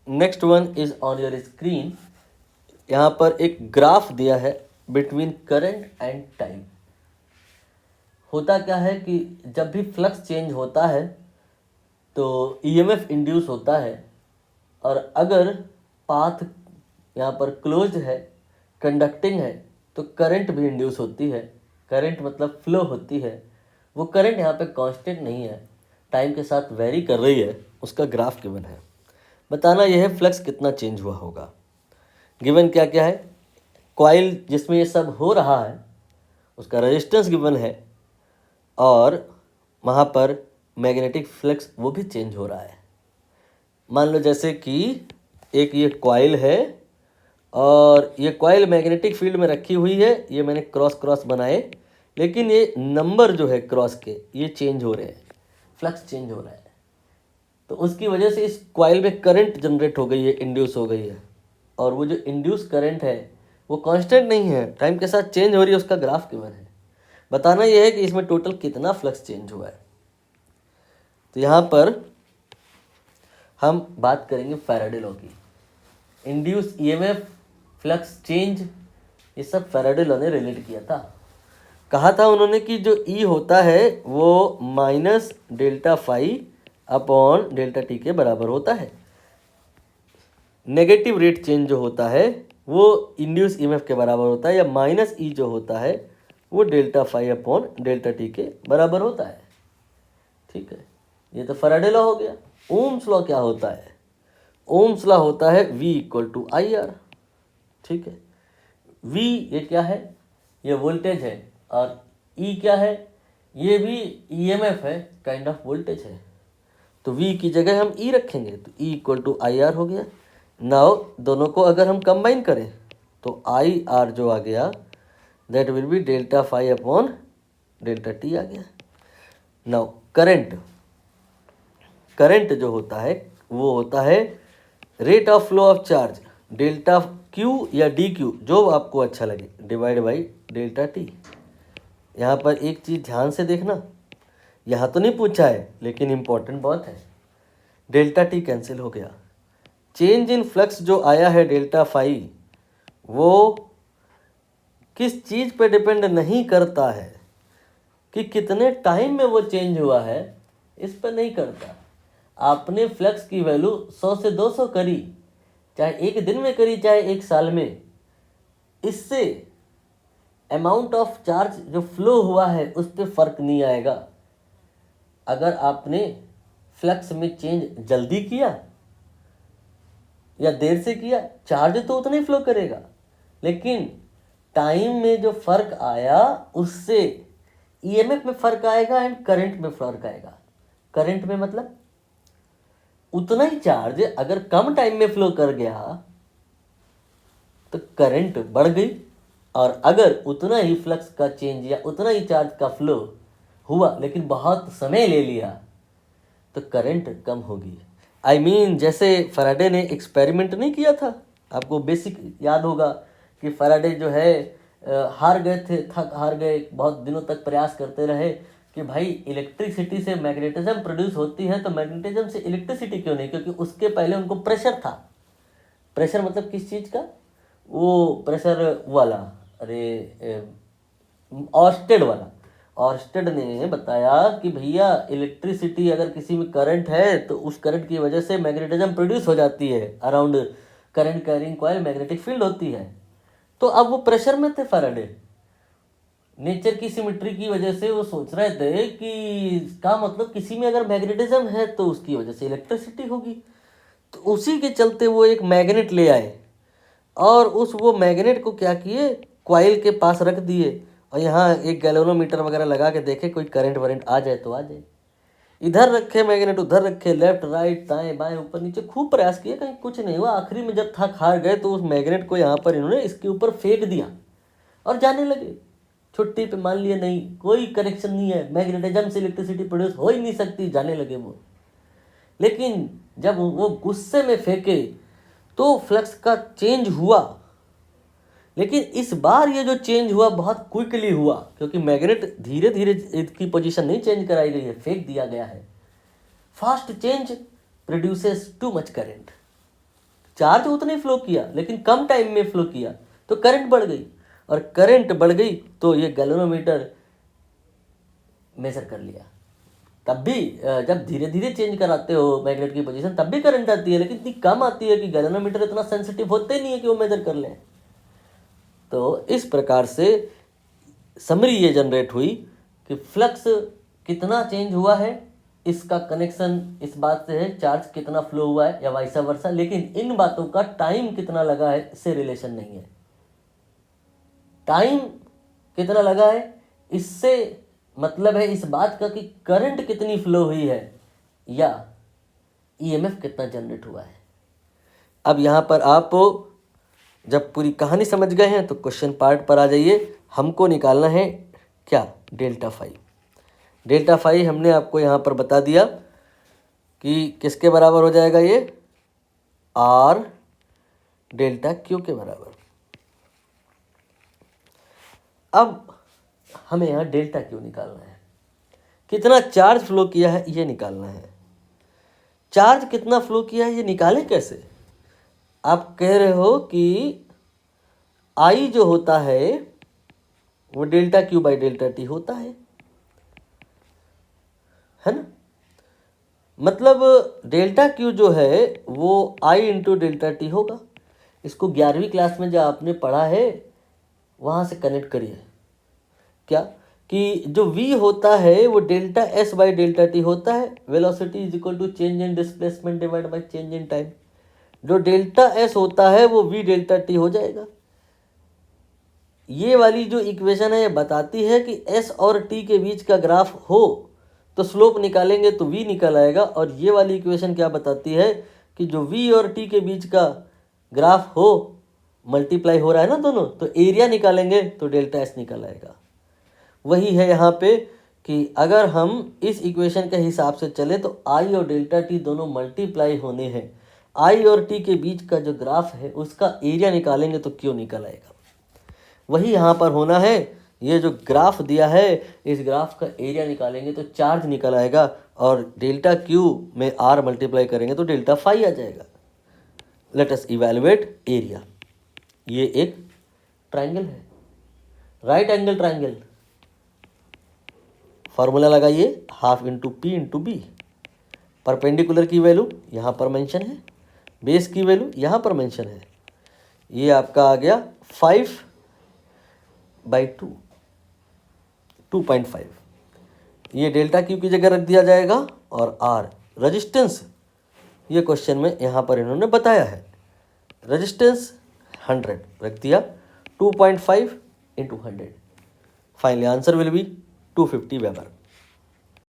Next one is on your screen. यहाँ पर एक ग्राफ दिया है बिटवीन करंट एंड टाइम। होता क्या है कि जब भी फ्लक्स चेंज होता है तो ईएमएफ इंड्यूस होता है, और अगर पाथ यहाँ पर क्लोज है, कंडक्टिंग है, तो करंट भी इंड्यूस होती है। करंट मतलब फ्लो होती है। वो करंट यहाँ पे कांस्टेंट नहीं है, टाइम के साथ वेरी कर रही है। उसका ग्राफ गिवन है। बताना यह है फ्लक्स कितना चेंज हुआ होगा। गिवन क्या क्या है? कॉइल जिसमें ये सब हो रहा है उसका रेजिस्टेंस गिवन है, और वहाँ पर मैग्नेटिक फ्लक्स वो भी चेंज हो रहा है। मान लो जैसे कि एक ये कॉइल है और ये कॉइल मैग्नेटिक फील्ड में रखी हुई है। ये मैंने क्रॉस क्रॉस बनाए, लेकिन ये नंबर जो है क्रॉस के ये चेंज हो रहे हैं, फ्लक्स चेंज हो रहा है। तो उसकी वजह से इस कॉइल में करंट जनरेट हो गई है, इंड्यूस हो गई है। और वो जो इंड्यूस करंट है वो कांस्टेंट नहीं है, टाइम के साथ चेंज हो रही है। उसका ग्राफ गिवन है। बताना यह है कि इसमें टोटल कितना फ्लक्स चेंज हुआ है। तो यहाँ पर हम बात करेंगे फैराडे लॉ की। इंड्यूस ईएमएफ, फ्लक्स चेंज, ये सब फैराडे लॉ ने रिलेट किया था। कहा था उन्होंने कि जो ई होता है वो minus delta phi upon delta T के बराबर होता है। नेगेटिव रेट चेंज जो होता है वो इंड्यूस ईएमएफ के बराबर होता है, या माइनस ई जो होता है वो delta phi upon delta T के बराबर होता है। ठीक है, ये तो फैराडे लॉ हो गया। ओम्स लॉ क्या होता है? ओम्स लॉ होता है V equal to I R. ठीक है, V ये क्या है? ये वोल्टेज है, और E क्या है? ये भी ईएमएफ है, काइंड ऑफ वोल्टेज है। तो V की जगह हम E रखेंगे, तो E equal to I R हो गया। नाउ दोनों को अगर हम कंबाइन करें तो आई आर जो आ गया that will be delta phi upon delta T आ गया। नाउ करंट, करंट जो होता है वो होता है rate of flow of charge, delta Q या डी क्यू जो आपको अच्छा लगे, डिवाइड बाई डेल्टा टी। यहाँ पर एक चीज़ ध्यान से देखना, यहाँ तो नहीं पूछा है लेकिन इम्पोर्टेंट बहुत है। डेल्टा टी कैंसिल हो गया। चेंज इन फ्लक्स जो आया है डेल्टा फाई, वो किस चीज़ पे डिपेंड नहीं करता है कि कितने टाइम में वो चेंज हुआ है, इस पर नहीं करता। आपने फ्लक्स की वैल्यू 100 से 200 करी, चाहे एक दिन में करी चाहे एक साल में, इससे अमाउंट ऑफ चार्ज जो फ्लो हुआ है उस पर फर्क नहीं आएगा। अगर आपने फ्लक्स में चेंज जल्दी किया या देर से किया, चार्ज तो उतना ही फ्लो करेगा, लेकिन टाइम में जो फर्क आया उससे ईएमएफ में फर्क आएगा एंड करंट में फर्क आएगा। करंट में मतलब उतना ही चार्ज अगर कम टाइम में फ्लो कर गया तो करंट बढ़ गई, और अगर उतना ही फ्लक्स का चेंज या उतना ही चार्ज का फ्लो हुआ लेकिन बहुत समय ले लिया तो करंट कम होगी। आई मीन जैसे फैराडे ने एक्सपेरिमेंट नहीं किया था, आपको बेसिक याद होगा कि फैराडे जो है हार गए थे, थक हार गए, बहुत दिनों तक प्रयास करते रहे कि भाई इलेक्ट्रिसिटी से मैग्नेटिज्म प्रोड्यूस होती है तो मैग्नेटिज्म से इलेक्ट्रिसिटी क्यों नहीं, क्योंकि उसके पहले उनको प्रेशर था। प्रेशर मतलब किस चीज़ का? वो प्रेशर वाला, अरे ऑर्स्टेड वाला। ऑर्स्टेड ने बताया कि भैया इलेक्ट्रिसिटी अगर किसी में करंट है तो उस करंट की वजह से मैग्नेटिज्म प्रोड्यूस हो जाती है, around current carrying coil magnetic field होती है। तो अब वो प्रेशर में थे फैराडे, नेचर की सिमेट्री की वजह से वो सोच रहे थे कि इसका मतलब किसी में अगर मैग्नेटिज्म है तो उसकी वजह से इलेक्ट्रिसिटी होगी। तो उसी के चलते वो एक मैग्नेट ले आए, और वो मैग्नेट को क्या किए, कॉइल के पास रख दिए, और यहाँ एक गैल्वेनोमीटर वगैरह लगा के देखे कोई करंट वरेंट आ जाए तो आ जाए। इधर रखे मैग्नेट, उधर रखे, लेफ्ट राइट दाएं बाएं ऊपर नीचे, खूब प्रयास किए, कहीं कुछ नहीं हुआ। आखिरी में जब थक हार गए तो उस मैग्नेट को यहाँ पर इन्होंने इसके ऊपर फेंक दिया और जाने लगे। छुट्टी पे मान लिया, नहीं कोई कनेक्शन नहीं है, मैग्नेटिज्म से इलेक्ट्रिसिटी प्रोड्यूस हो ही नहीं सकती, जाने लगे वो। लेकिन जब वो गुस्से में फेंके तो फ्लक्स का चेंज हुआ, लेकिन इस बार ये जो चेंज हुआ बहुत क्विकली हुआ, क्योंकि मैग्नेट धीरे धीरे इसकी पोजीशन नहीं चेंज कराई गई है, फेंक दिया गया है। Fast change produces too much current. Charge उतना ही फ्लो किया लेकिन कम टाइम में फ्लो किया तो करंट बढ़ गई, और करंट बढ़ गई तो ये गैल्वेनोमीटर मेजर कर लिया। तब भी जब धीरे धीरे चेंज कराते हो मैग्नेट की पोजीशन तब भी करंट आती है, लेकिन इतनी कम आती है कि गैल्वेनोमीटर इतना सेंसिटिव होते नहीं है कि वो मेजर कर लें। तो इस प्रकार से समरी ये जनरेट हुई कि फ्लक्स कितना चेंज हुआ है इसका कनेक्शन इस बात से है चार्ज कितना फ्लो हुआ है या वाइसा वर्सा, लेकिन इन बातों का टाइम कितना लगा है इससे रिलेशन नहीं है। टाइम कितना लगा है इससे मतलब है इस बात का कि करंट कितनी फ्लो हुई है या ईएमएफ कितना जनरेट हुआ है। अब यहाँ पर आप जब पूरी कहानी समझ गए हैं तो क्वेश्चन पार्ट पर आ जाइए। हमको निकालना है क्या, डेल्टा फाई। डेल्टा फाई हमने आपको यहाँ पर बता दिया कि किसके बराबर हो जाएगा, ये आर डेल्टा क्यू के बराबर। अब हमें यहाँ डेल्टा क्यू निकालना है, कितना चार्ज फ्लो किया है ये निकालना है। चार्ज कितना फ्लो किया है ये निकालें कैसे? आप कह रहे हो कि आई जो होता है वो delta Q by delta T होता है ना। मतलब डेल्टा क्यू जो है वो आई इंटू डेल्टा टी होगा। इसको 11वीं क्लास में जो आपने पढ़ा है वहाँ से कनेक्ट करिए। क्या कि जो v होता है वो delta S by delta T होता है, velocity is equal to change in displacement divide by change in time. जो डेल्टा एस होता है वो v डेल्टा टी हो जाएगा। ये वाली जो इक्वेशन है ये बताती है कि s और t के बीच का ग्राफ हो तो स्लोप निकालेंगे तो v निकल आएगा, और ये वाली इक्वेशन क्या बताती है कि जो v और t के बीच का ग्राफ हो मल्टीप्लाई हो रहा है ना दोनों, तो एरिया निकालेंगे तो डेल्टा एस निकल आएगा। वही है यहाँ पे कि अगर हम इस इक्वेशन के हिसाब से चले तो आई और डेल्टा टी दोनों मल्टीप्लाई होने हैं, आई और टी के बीच का जो ग्राफ है उसका एरिया निकालेंगे तो क्यों निकल आएगा। वही यहाँ पर होना है, ये जो ग्राफ दिया है इस ग्राफ का एरिया निकालेंगे तो चार्ज निकल आएगा, और डेल्टा क्यू में आर मल्टीप्लाई करेंगे तो डेल्टा फाई आ जाएगा। Let us evaluate area. ये एक ट्रायंगल है, राइट एंगल ट्रायंगल। फार्मूला लगाइए, half into P into B. Perpendicular की वैल्यू यहाँ पर मेंशन है, बेस की वैल्यू यहाँ पर मेंशन है। ये आपका आ गया 5/2, 2.5। ये डेल्टा क्यू की जगह रख दिया जाएगा, और आर रजिस्टेंस ये क्वेश्चन में यहाँ पर इन्होंने बताया है, रजिस्टेंस 100 रख दिया, 2.5 into 100। Finally answer will be 250 weber.